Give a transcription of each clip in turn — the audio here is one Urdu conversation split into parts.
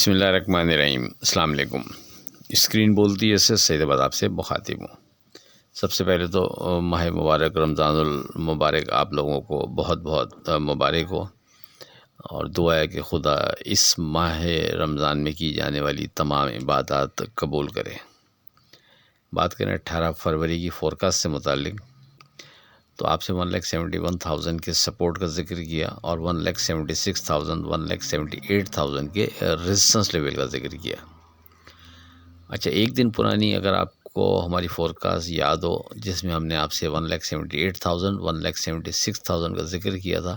بسم اللہ الرحمن الرحیم۔ السلام علیکم۔ اسکرین بولتی ہے سے سید آباد آپ سے مخاطب ہوں۔ سب سے پہلے تو ماہ مبارک رمضان المبارک آپ لوگوں کو بہت بہت مبارک ہو، اور دعا ہے کہ خدا اس ماہ رمضان میں کی جانے والی تمام عبادات قبول کرے۔ بات کریں 18 فروری کی فورکاسٹ سے متعلق، تو آپ سے 1,71,000 کے سپورٹ کا ذکر کیا اور 1,76,000 1,78,000 کے ریزسٹنس لیول کا ذکر کیا۔ اچھا، ایک دن پرانی اگر آپ کو ہماری فورکاسٹ یاد ہو جس میں ہم نے آپ سے 1,78,000 1,76,000 کا ذکر کیا تھا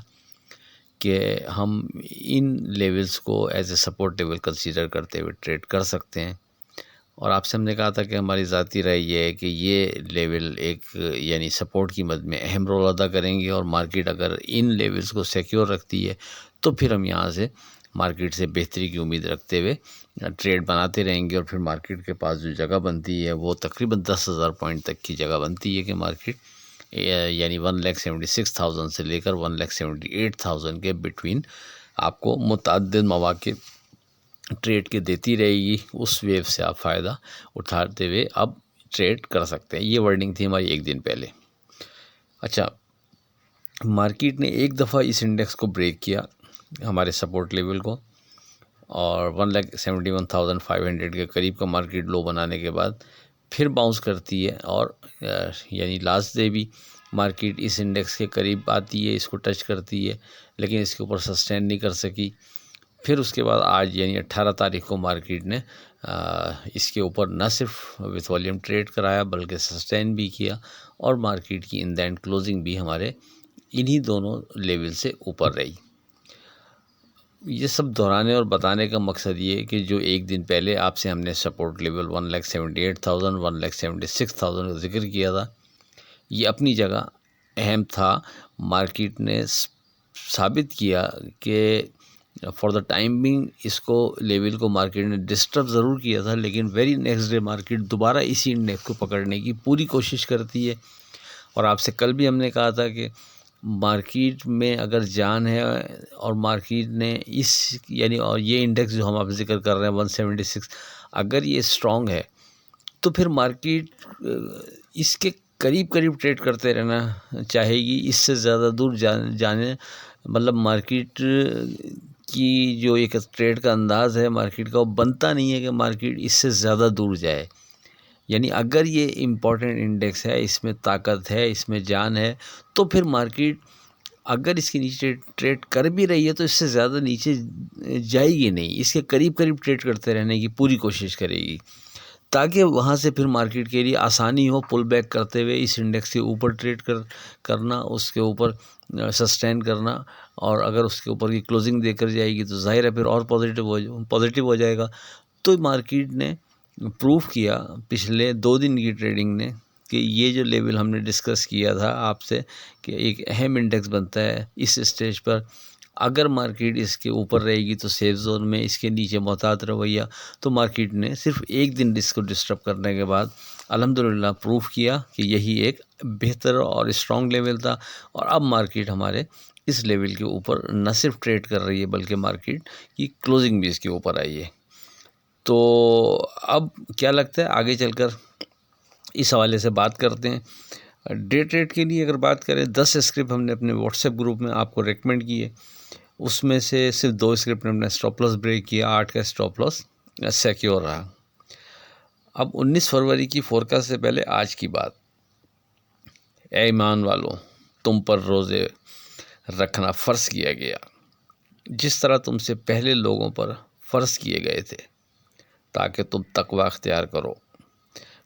کہ ہم ان لیولز کو as a support level consider کرتے ہوئے ٹریڈ کر سکتے ہیں، اور آپ سے ہم نے کہا تھا کہ ہماری ذاتی رائے یہ ہے کہ یہ لیول ایک یعنی سپورٹ کی مد میں اہم رول ادا کریں گے، اور مارکیٹ اگر ان لیولز کو سیکیور رکھتی ہے تو پھر ہم یہاں سے مارکیٹ سے بہتری کی امید رکھتے ہوئے ٹریڈ بناتے رہیں گے، اور پھر مارکیٹ کے پاس جو جگہ بنتی ہے وہ تقریباً 10,000 پوائنٹ تک کی جگہ بنتی ہے کہ مارکیٹ یعنی 1,76,000 سے لے کر 1,78,000 کے بٹوین آپ کو متعدد مواقع ٹریڈ کے دیتی رہے گی۔ اس ویو سے آپ فائدہ اٹھاتے ہوئے اب ٹریڈ کر سکتے ہیں۔ یہ ورڈنگ تھی ہماری ایک دن پہلے۔ اچھا، مارکیٹ نے ایک دفعہ اس انڈیکس کو بریک کیا، ہمارے سپورٹ لیول کو، اور 1,71,500 کے قریب کا مارکیٹ لو بنانے کے بعد پھر باؤنس کرتی ہے، اور یعنی لاسٹ ڈے بھی مارکیٹ اس انڈیکس کے قریب آتی ہے، اس کو ٹچ کرتی ہے، لیکن اس کے اوپر سسٹین نہیں کر سکی۔ پھر اس کے بعد آج یعنی 18 تاریخ کو مارکیٹ نے اس کے اوپر نہ صرف وتھ والیوم ٹریڈ کرایا بلکہ سسٹین بھی کیا، اور مارکیٹ کی ان دا اینڈ کلوزنگ بھی ہمارے انہی دونوں لیول سے اوپر رہی۔ یہ سب دہرانے اور بتانے کا مقصد یہ ہے کہ جو ایک دن پہلے آپ سے ہم نے سپورٹ لیول 1,78,000 1,76,000 کا ذکر کیا تھا، یہ اپنی جگہ اہم تھا۔ مارکیٹ نے ثابت کیا کہ فار دا ٹائم بینگ اس کو لیول کو مارکیٹ نے ڈسٹرب ضرور کیا تھا، لیکن ویری نیکسٹ ڈے مارکیٹ دوبارہ اسی انڈیکس کو پکڑنے کی پوری کوشش کرتی ہے۔ اور آپ سے کل بھی ہم نے کہا تھا کہ مارکیٹ میں اگر جان ہے اور مارکیٹ نے اس یعنی اور یہ انڈیکس جو ہم آپ ذکر کر رہے ہیں 176 اگر یہ اسٹرانگ ہے تو پھر مارکیٹ اس کے قریب قریب ٹریڈ کرتے رہنا چاہے گی، اس سے زیادہ دور جانے مطلب مارکیٹ کی جو ایک ٹریڈ کا انداز ہے مارکیٹ کا وہ بنتا نہیں ہے کہ مارکیٹ اس سے زیادہ دور جائے۔ یعنی اگر یہ امپورٹنٹ انڈیکس ہے، اس میں طاقت ہے، اس میں جان ہے، تو پھر مارکیٹ اگر اس کے نیچے ٹریڈ کر بھی رہی ہے تو اس سے زیادہ نیچے جائے گی نہیں، اس کے قریب قریب ٹریڈ کرتے رہنے کی پوری کوشش کرے گی، تاکہ وہاں سے پھر مارکیٹ کے لیے آسانی ہو پل بیک کرتے ہوئے اس انڈیکس کے اوپر ٹریڈ کرنا، اس کے اوپر سسٹین کرنا، اور اگر اس کے اوپر کی کلوزنگ دے کر جائے گی تو ظاہر ہے پھر اور پازیٹیو ہو جائے گا۔ تو مارکیٹ نے پروف کیا پچھلے 2 دن کی ٹریڈنگ نے کہ یہ جو لیول ہم نے ڈسکس کیا تھا آپ سے کہ ایک اہم انڈیکس بنتا ہے اس اسٹیج پر، اگر مارکیٹ اس کے اوپر رہے گی تو سیف زون میں، اس کے نیچے محتاط رویہ، تو مارکیٹ نے صرف ایک دن اس کو ڈسٹرب کرنے کے بعد الحمدللہ پروف کیا کہ یہی ایک بہتر اور اسٹرانگ لیول تھا، اور اب مارکیٹ ہمارے اس لیول کے اوپر نہ صرف ٹریڈ کر رہی ہے بلکہ مارکیٹ کی کلوزنگ بھی اس کے اوپر آئی ہے۔ تو اب کیا لگتا ہے آگے چل کر اس حوالے سے بات کرتے ہیں۔ ڈے ٹریڈ کے لیے اگر بات کریں 10 اسکرپٹ ہم نے اپنے واٹس ایپ گروپ میں آپ کو ریکمنڈ کیے، اس میں سے صرف 2 اسکرپٹ نے اپنا اسٹاپ لاس بریک کیا، 8 کا اسٹاپ لاس سیکیور رہا۔ اب 19 فروری کی فورکاسٹ سے پہلے آج کی بات، اے ایمان والوں تم پر روزے رکھنا فرض کیا گیا جس طرح تم سے پہلے لوگوں پر فرض کیے گئے تھے تاکہ تم تقوی اختیار کرو۔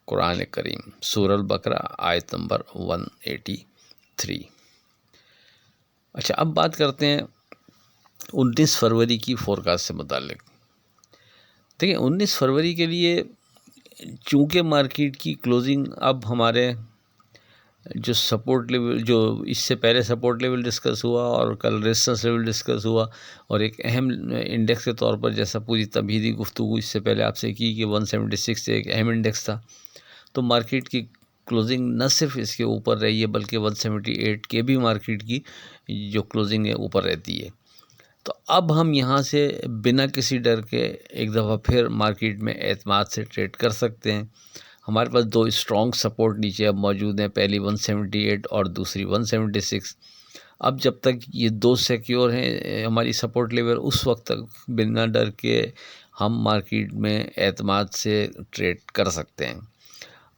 قرآن کریم سورہ البقرہ آیت نمبر 183۔ اچھا، اب بات کرتے ہیں 19 فروری کی فورکاسٹ سے متعلق۔ دیکھیں 19 فروری کے لیے چونکہ مارکیٹ کی کلوزنگ اب ہمارے جو سپورٹ لیول جو اس سے پہلے سپورٹ لیول ڈسکس ہوا اور کل ریزسٹنس لیول ڈسکس ہوا، اور ایک اہم انڈیکس کے طور پر جیسا پوری تمہیدی گفتگو اس سے پہلے آپ سے کی کہ 176 ایک اہم انڈیکس تھا، تو مارکیٹ کی کلوزنگ نہ صرف اس کے اوپر رہی ہے بلکہ 178 کے بھی مارکیٹ کی جو کلوزنگ ہے اوپر رہتی ہے۔ تو اب ہم یہاں سے بنا کسی ڈر کے ایک دفعہ پھر مارکیٹ میں اعتماد سے ٹریڈ کر سکتے ہیں۔ ہمارے پاس دو اسٹرانگ سپورٹ نیچے اب موجود ہیں، پہلی 178 اور دوسری 176۔ اب جب تک یہ دو سیکیور ہیں ہماری سپورٹ لیول، اس وقت تک بنا ڈر کے ہم مارکیٹ میں اعتماد سے ٹریڈ کر سکتے ہیں۔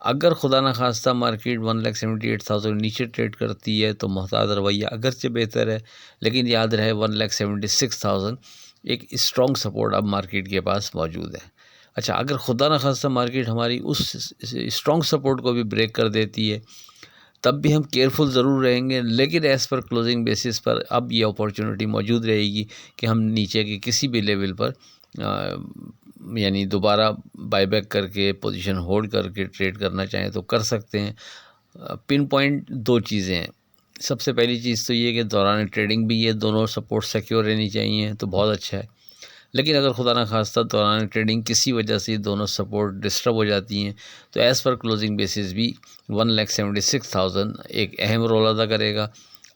اگر خدا نخواستہ مارکیٹ 1,78,000 نیچے ٹریڈ کرتی ہے تو محتاط رویہ اگرچہ بہتر ہے، لیکن یاد رہے 1,76,000 ایک اسٹرانگ سپورٹ اب مارکیٹ کے پاس موجود ہے۔ اچھا، اگر خدا نخواستہ مارکیٹ ہماری اس اسٹرانگ سپورٹ کو بھی بریک کر دیتی ہے، تب بھی ہم کیئرفل ضرور رہیں گے، لیکن ایز پر کلوزنگ بیسس پر اب یہ اپورچونٹی موجود رہے گی کہ ہم نیچے کے کسی بھی لیول پر یعنی دوبارہ بائی بیک کر کے پوزیشن ہولڈ کر کے ٹریڈ کرنا چاہیں تو کر سکتے ہیں۔ پن پوائنٹ دو چیزیں ہیں۔ سب سے پہلی چیز تو یہ کہ دوران ٹریڈنگ بھی یہ دونوں سپورٹ سیکیور رہنی چاہیے تو بہت اچھا ہے، لیکن اگر خدا نخواستہ دوران ٹریڈنگ کسی وجہ سے دونوں سپورٹ ڈسٹرب ہو جاتی ہیں تو ایز پر کلوزنگ بیسس بھی 1,76,000 ایک اہم رول ادا کرے گا۔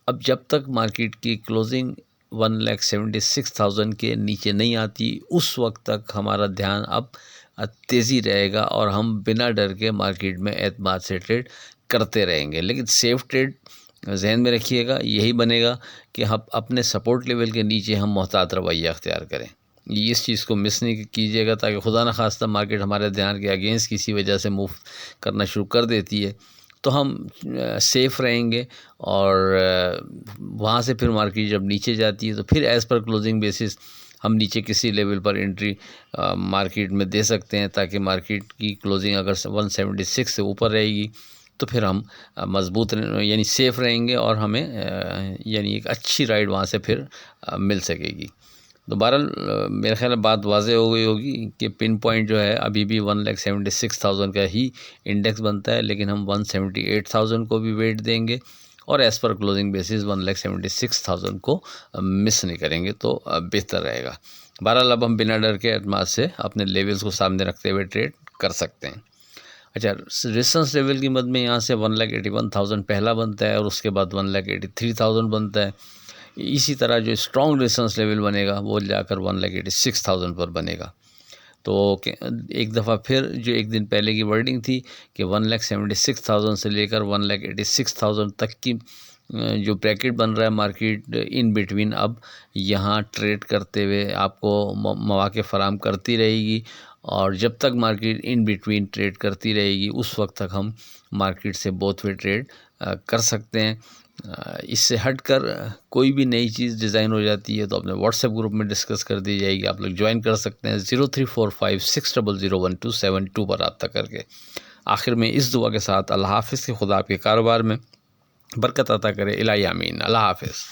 اب جب تک مارکیٹ کی کلوزنگ 1,76,000 کے نیچے نہیں آتی، اس وقت تک ہمارا دھیان اب تیزی رہے گا اور ہم بنا ڈر کے مارکیٹ میں اعتماد سے ٹریڈ کرتے رہیں گے۔ لیکن سیف ٹریڈ ذہن میں رکھیے گا، یہی بنے گا کہ ہم اپنے سپورٹ لیول کے نیچے ہم محتاط رویہ اختیار کریں۔ اس چیز کو مس نہیں کیجیے گا تاکہ خدا نخواستہ مارکیٹ ہمارے دھیان کے اگینسٹ کسی وجہ سے موو کرنا شروع کر دیتی ہے تو ہم سیف رہیں گے، اور وہاں سے پھر مارکیٹ جب نیچے جاتی ہے تو پھر ایز پر کلوزنگ بیسس ہم نیچے کسی لیول پر انٹری مارکیٹ میں دے سکتے ہیں، تاکہ مارکیٹ کی کلوزنگ اگر 176 سے اوپر رہے گی تو پھر ہم مضبوط یعنی سیف رہیں گے اور ہمیں یعنی ایک اچھی رائڈ وہاں سے پھر مل سکے گی۔ تو بہرحال میرے خیال میں بات واضح ہو گئی ہوگی کہ پن پوائنٹ جو ہے ابھی بھی 1,76,000 کا ہی انڈیکس بنتا ہے، لیکن ہم 178,000 کو بھی ویٹ دیں گے اور ایز پر کلوزنگ بیسس 1,76,000 کو مس نہیں کریں گے تو بہتر رہے گا۔ بہرحال اب ہم بنا ڈر کے اعتماد سے اپنے لیولز کو سامنے رکھتے ہوئے ٹریڈ کر سکتے ہیں۔ اچھا، ریزسٹنس لیول کی مد میں یہاں سے 1,81,000 پہلا بنتا ہے اور اس کے بعد 1,83,000 بنتا ہے۔ اسی طرح جو اسٹرانگ ریزسٹنس لیول بنے گا وہ جا کر 1,86,000 پر بنے گا۔ تو ایک دفعہ پھر جو ایک دن پہلے کی ورڈنگ تھی کہ 1,76,000 سے لے کر 1,86,000 تک کی جو بریکٹ بن رہا ہے مارکیٹ ان بٹوین اب یہاں ٹریڈ کرتے ہوئے آپ کو مواقع فراہم کرتی رہے گی، اور جب تک مارکیٹ ان بٹوین ٹریڈ کرتی رہے گی اس وقت تک ہم مارکیٹ سے بوتھ وے ٹریڈ کر سکتے ہیں۔ اس سے ہٹ کر کوئی بھی نئی چیز ڈیزائن ہو جاتی ہے تو اپنے واٹس ایپ گروپ میں ڈسکس کر دی جائے گی، آپ لوگ جوائن کر سکتے ہیں 0345600172 پر رابطہ کر کے۔ آخر میں اس دعا کے ساتھ اللہ حافظ، کہ خدا آپ کے کاروبار میں برکت عطا کرے، الہی آمین، اللہ حافظ۔